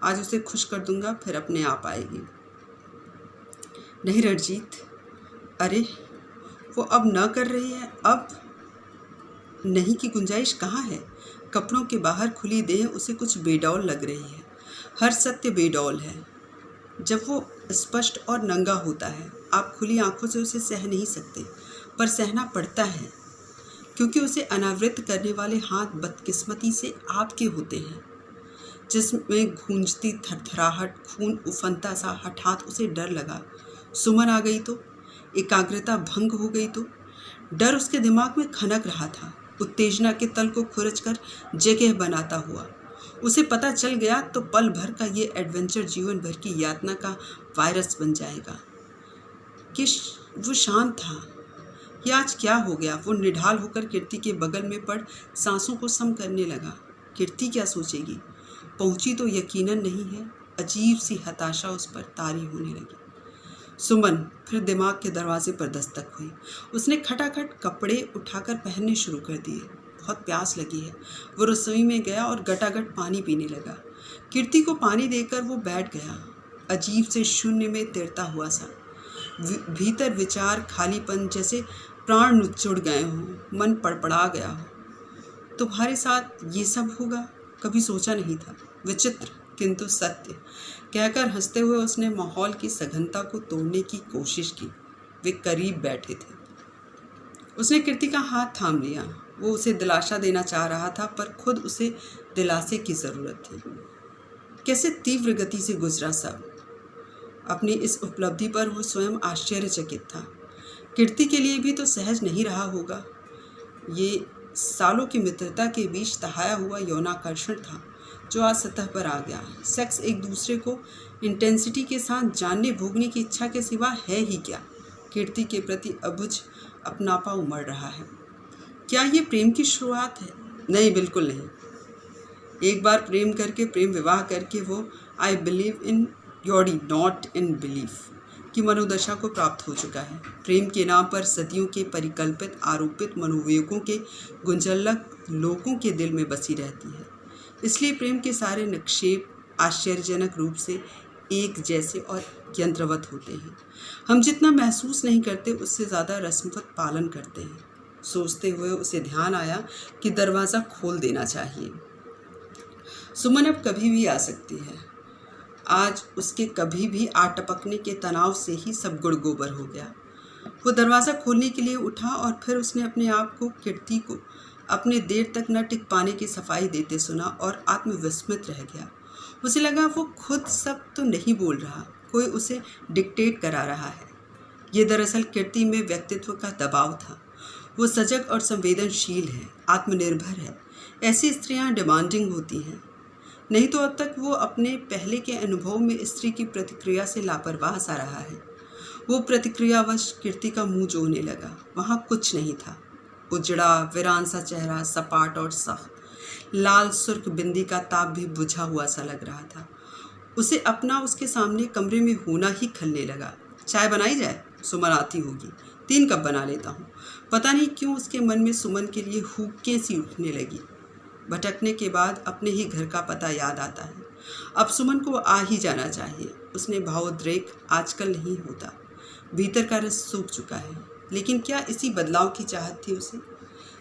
आज उसे खुश कर दूंगा, फिर अपने आप आएगी। नहीं रणजीत, अरे वो अब न कर रही है, अब नहीं की गुंजाइश कहाँ है। कपड़ों के बाहर खुली देह उसे कुछ बेडौल लग रही है। हर सत्य बेडौल है जब वो स्पष्ट और नंगा होता है। आप खुली आंखों से उसे सह नहीं सकते, पर सहना पड़ता है, क्योंकि उसे अनावृत करने वाले हाथ बदकिस्मती से आपके होते हैं। जिसमें गूंजती थरथराहट, खून उफनता सा। हठात उसे डर लगा। सुमन आ गई तो, एकाग्रता भंग हो गई तो। डर उसके दिमाग में खनक रहा था, उत्तेजना के तल को खुरचकर जगह बनाता हुआ। उसे पता चल गया तो पल भर का ये एडवेंचर जीवन भर की यातना का वायरस बन जाएगा। कि वो शांत था, ये आज क्या हो गया। वो निढाल होकर कीर्ति के बगल में पड़ सांसों को सम करने लगा। कीर्ति क्या सोचेगी, पहुंची तो यकीनन नहीं है। अजीब सी हताशा उस पर तारी होने लगी। सुमन फिर दिमाग के दरवाजे पर दस्तक हुई। उसने खटाखट कपड़े उठाकर पहनने शुरू कर दिए। बहुत प्यास लगी है। वो रसोई में गया और गटागट पानी पीने लगा। कीर्ति को पानी देकर वो बैठ गया, अजीब से शून्य में तैरता हुआ सा। भीतर विचार खालीपन, जैसे प्राण निचुड़ गए हों, मन पड़पड़ा गया हो। तुम्हारे साथ ये सब होगा, कभी सोचा नहीं था। विचित्र किंतु सत्य, कहकर हंसते हुए उसने माहौल की सघनता को तोड़ने की कोशिश की। वे करीब बैठे थे। उसने कीर्ति का हाथ थाम लिया। वो उसे दिलासा देना चाह रहा था, पर खुद उसे दिलासे की ज़रूरत थी। कैसे तीव्र गति से गुजरा सब। अपनी इस उपलब्धि पर वो स्वयं आश्चर्यचकित था। कीर्ति के लिए भी तो सहज नहीं रहा होगा। ये सालों की मित्रता के बीच तहाया हुआ यौनाकर्षण था जो आज सतह पर आ गया। सेक्स एक दूसरे को इंटेंसिटी के साथ जानने भोगने की इच्छा के सिवा है ही क्या। कीर्ति के प्रति अबुझ अपनापा उमड़ रहा है। क्या ये प्रेम की शुरुआत है? नहीं, बिल्कुल नहीं। एक बार प्रेम करके, प्रेम विवाह करके वो आई बिलीव इन योड़ी नॉट इन बिलीफ की मनोदशा को प्राप्त हो चुका है। प्रेम के नाम पर सदियों के परिकल्पित आरोपित मनोवियोगों के गुंजलक लोगों के दिल में बसी रहती है। इसलिए प्रेम के सारे निक्षेप आश्चर्यजनक रूप से एक जैसे और यंत्रवत होते हैं। हम जितना महसूस नहीं करते उससे ज़्यादा रस्मवत पालन करते हैं। सोचते हुए उसे ध्यान आया कि दरवाज़ा खोल देना चाहिए। सुमन अब कभी भी आ सकती है। आज उसके कभी भी आ टपकने के तनाव से ही सब गुड़ गोबर हो गया। वो दरवाज़ा खोलने के लिए उठा और फिर उसने अपने आप को कीर्ति को अपने देर तक न टिक पाने की सफाई देते सुना और आत्मविस्मित रह गया। उसे लगा वो खुद सब तो नहीं बोल रहा, कोई उसे डिक्टेट करा रहा है। ये दरअसल कीर्ति में व्यक्तित्व का दबाव था। वो सजग और संवेदनशील है, आत्मनिर्भर है। ऐसी स्त्रियां डिमांडिंग होती हैं। नहीं तो अब तक वो अपने पहले के अनुभव में स्त्री की प्रतिक्रिया से लापरवाह सा रहा है। वो प्रतिक्रियावश कीर्ति का मुंह जोने लगा। वहाँ कुछ नहीं था। उजड़ा वीरान सा चेहरा, सपाट और सख्त, लाल सुर्ख बिंदी का ताप भी बुझा हुआ सा लग रहा था। उसे अपना उसके सामने कमरे में होना ही खलने लगा। चाय बनाई जाए? सुमन आती होगी, 3 कप बना लेता हूँ। पता नहीं क्यों उसके मन में सुमन के लिए हुक्कें सी उठने लगी। भटकने के बाद अपने ही घर का पता याद आता है। अब सुमन को आ ही जाना चाहिए। उसने भावोद्रेक आजकल नहीं होता। भीतर का रस सूख चुका है। लेकिन क्या इसी बदलाव की चाहत थी उसे?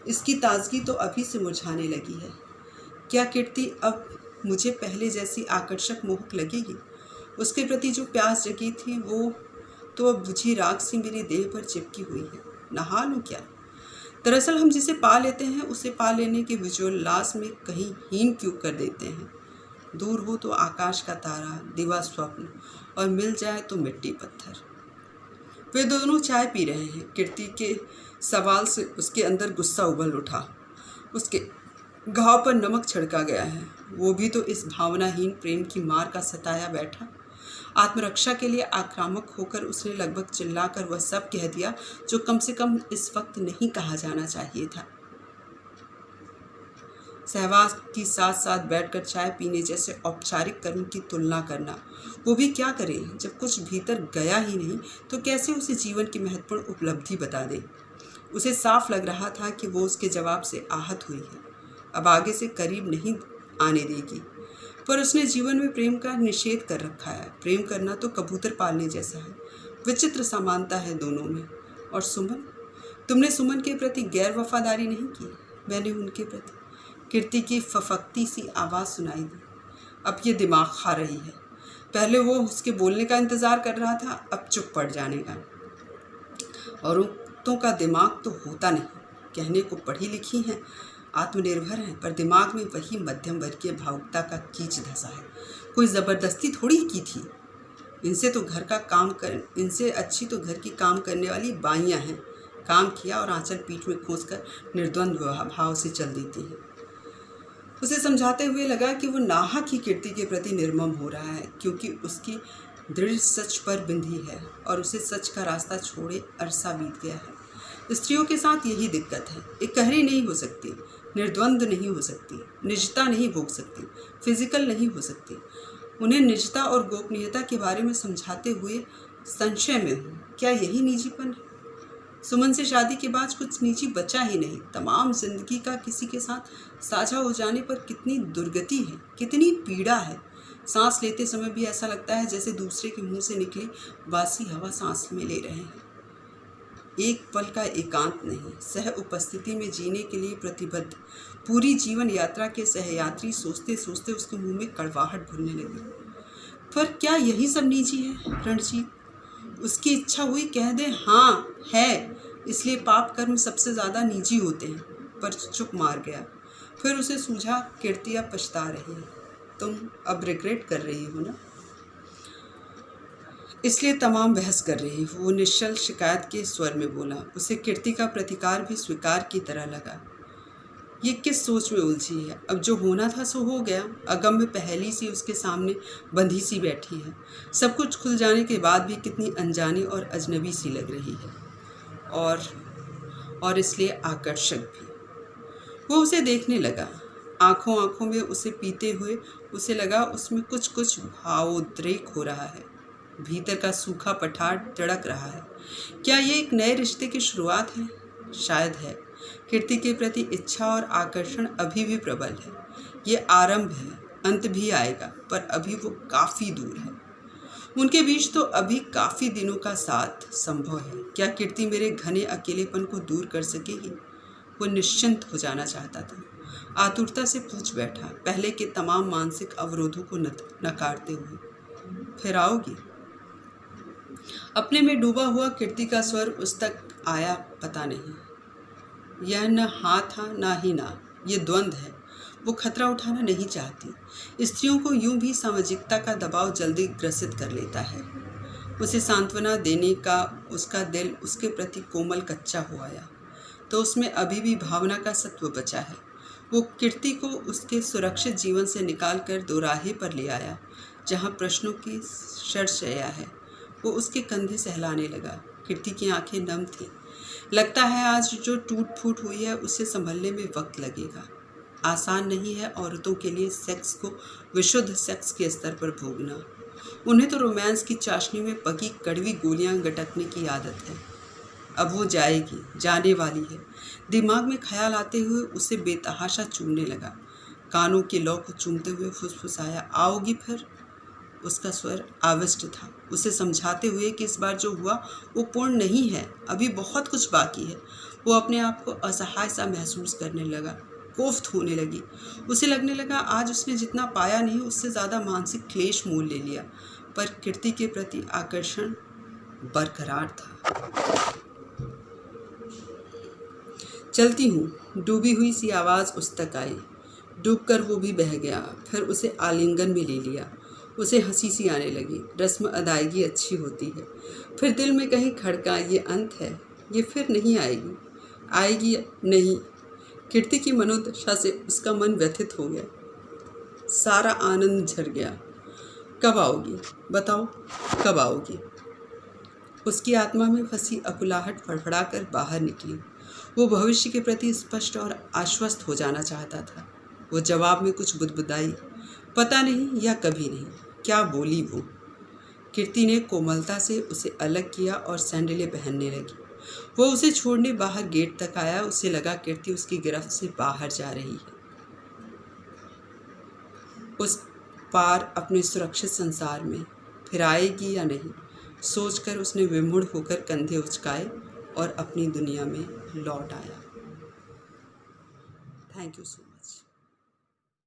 इसकी ताजगी तो अभी से मुरझाने लगी है। क्या कीर्ति अब मुझे पहले जैसी आकर्षक मोहक लगेगी? उसके प्रति जो प्यास जगी थी वो तो अब बुझी राख सी मेरी देह पर चिपकी हुई है। नहा लूँ क्या? दरअसल हम जिसे पा लेते हैं उसे पा लेने के विजयोल्लास में कहीं हीन क्यों कर देते हैं। दूर हो तो आकाश का तारा, दिवा स्वप्न, और मिल जाए तो मिट्टी पत्थर। वे दोनों चाय पी रहे हैं। कीर्ति के सवाल से उसके अंदर गुस्सा उबल उठा। उसके घाव पर नमक छिड़का गया है। वो भी तो इस भावनाहीन प्रेम की मार का सताया बैठा। आत्मरक्षा के लिए आक्रामक होकर उसने लगभग चिल्लाकर वह सब कह दिया जो कम से कम इस वक्त नहीं कहा जाना चाहिए था। सहवास की साथ साथ बैठकर चाय पीने जैसे औपचारिक कर्म की तुलना करना, वो भी क्या करे जब कुछ भीतर गया ही नहीं तो कैसे उसे जीवन की महत्वपूर्ण उपलब्धि बता दे। उसे साफ लग रहा था कि वो उसके जवाब से आहत हुई है, अब आगे से करीब नहीं आने देगी। पर उसने जीवन में प्रेम का निषेध कर रखा है। प्रेम करना तो कबूतर पालने जैसा है। विचित्र समानता है दोनों में। और सुमन, तुमने सुमन के प्रति गैर वफादारी नहीं की, मैंने उनके प्रति। कीर्ति की फफकती सी आवाज़ सुनाई दी। अब ये दिमाग खा रही है। पहले वो उसके बोलने का इंतज़ार कर रहा था, अब चुप पड़ जाने का। और औरतों का दिमाग तो होता नहीं। कहने को पढ़ी लिखी हैं, आत्मनिर्भर हैं, पर दिमाग में वही मध्यम वर्गीय भावुकता का कीच धंसा है। कोई ज़बरदस्ती थोड़ी की थी। इनसे अच्छी तो घर की काम करने वाली बाइयाँ हैं। काम किया और आंचल पीठ में खोसकर निर्द्वंद्व भाव से चल देती हैं। उसे समझाते हुए लगा कि वो नाहक ही कीर्ति के प्रति निर्मम हो रहा है, क्योंकि उसकी दृढ़ सच पर बिंधी है और उसे सच का रास्ता छोड़े अरसा बीत गया है। स्त्रियों के साथ यही दिक्कत है। इकहरी नहीं हो सकती, निर्द्वंद नहीं हो सकती, निजता नहीं भोग सकती, फिजिकल नहीं हो सकती। उन्हें निजता और गोपनीयता के बारे में समझाते हुए संशय में हूँ, क्या यही निजीपन है? सुमन से शादी के बाद कुछ निजी बचा ही नहीं। तमाम जिंदगी का किसी के साथ साझा हो जाने पर कितनी दुर्गति है, कितनी पीड़ा है। सांस लेते समय भी ऐसा लगता है जैसे दूसरे के मुंह से निकली बासी हवा सांस में ले रहे हैं। एक पल का एकांत नहीं, सह उपस्थिति में जीने के लिए प्रतिबद्ध पूरी जीवन यात्रा के सहयात्री सोचते सोचते उसके मुंह में कड़वाहट घुलने लगी। पर क्या यही सब निजी है रणजीत? उसकी इच्छा हुई कह दे हाँ है, इसलिए पाप कर्म सबसे ज़्यादा निजी होते हैं। पर चुप मार गया। फिर उसे सूझा, कीर्ति अब पछता रही है, तुम अब रिग्रेट कर रही हो ना, इसलिए तमाम बहस कर रही हो। वो निश्चल शिकायत के स्वर में बोला। उसे कीर्ति का प्रतिकार भी स्वीकार की तरह लगा। ये किस सोच में उलझी है। अब जो होना था सो हो गया। अगम्य पहेली सी उसके सामने बंधी सी बैठी है। सब कुछ खुल जाने के बाद भी कितनी अनजानी और अजनबी सी लग रही है, और इसलिए आकर्षक भी। वो उसे देखने लगा, आंखों आंखों में उसे पीते हुए। उसे लगा उसमें कुछ कुछ भावोद्रेक हो रहा है। भीतर का सूखा पठार तड़क रहा है। क्या ये एक नए रिश्ते की शुरुआत है? शायद है। कीर्ति के प्रति इच्छा और आकर्षण अभी भी प्रबल है। ये आरंभ है, अंत भी आएगा, पर अभी वो काफ़ी दूर है। उनके बीच तो अभी काफ़ी दिनों का साथ संभव है। क्या कीर्ति मेरे घने अकेलेपन को दूर कर सकेगी? वो निश्चिंत हो जाना चाहता था। आतुरता से पूछ बैठा, पहले के तमाम मानसिक अवरोधों को नकारते हुए। फिर आओगी? अपने में डूबा हुआ कीर्ति का स्वर उस तक आया पता नहीं। यह न हाँ था ना ही ना, ये द्वंद्व है। वो खतरा उठाना नहीं चाहती। स्त्रियों को यूं भी सामाजिकता का दबाव जल्दी ग्रसित कर लेता है। उसे सांत्वना देने का उसका दिल उसके प्रति कोमल कच्चा हो आया, तो उसमें अभी भी भावना का सत्व बचा है। वो कीर्ति को उसके सुरक्षित जीवन से निकाल कर दोराहे पर ले आया, जहाँ प्रश्नों की शरशया है। वो उसके कंधे सहलाने लगा। कीर्ति की आंखें नम थीं। लगता है आज जो टूट फूट हुई है उसे संभलने में वक्त लगेगा। आसान नहीं है औरतों के लिए सेक्स को विशुद्ध सेक्स के स्तर पर भोगना। उन्हें तो रोमांस की चाशनी में पकी कड़वी गोलियां गटकने की आदत है। अब वो जाएगी, जाने वाली है। दिमाग में ख्याल आते हुए उसे बेतहाशा चूमने लगा। कानों के लौ को चूमते हुए फुसफुसाया, आओगी फिर? उसका स्वर आविष्ट था, उसे समझाते हुए कि इस बार जो हुआ वो पूर्ण नहीं है, अभी बहुत कुछ बाकी है। वो अपने आप को असहाय सा महसूस करने लगा, कोफ्त होने लगी। उसे लगने लगा आज उसने जितना पाया नहीं, उससे ज़्यादा मानसिक क्लेश मोल ले लिया। पर कीर्ति के प्रति आकर्षण बरकरार था। चलती हूँ, डूबी हुई सी आवाज़ उस तक आई। डूबकर वो भी बह गया। फिर उसे आलिंगन में ले लिया। उसे हंसी सी आने लगी। रस्म अदायगी अच्छी होती है। फिर दिल में कहीं खड़का, ये अंत है, ये फिर नहीं आएगी। आएगी नहीं। कीर्ति की मनोदशा से उसका मन व्यथित हो गया। सारा आनंद झर गया। कब आओगी? बताओ, कब आओगी? उसकी आत्मा में फंसी अकुलाहट फड़फड़ा कर बाहर निकली। वो भविष्य के प्रति स्पष्ट और आश्वस्त हो जाना चाहता था। वो जवाब में कुछ बुदबुदाई, पता नहीं या कभी नहीं। क्या बोली वो? कीर्ति ने कोमलता से उसे अलग किया और सैंडलें पहनने लगी। वो उसे छोड़ने बाहर गेट तक आया। उसे लगा कीर्ति उसकी गिरफ्त से बाहर जा रही है, उस पार अपने सुरक्षित संसार में। फिर आएगी या नहीं, सोचकर उसने विमुड़ होकर कंधे उचकाए और अपनी दुनिया में लौट आया। Thank you so much.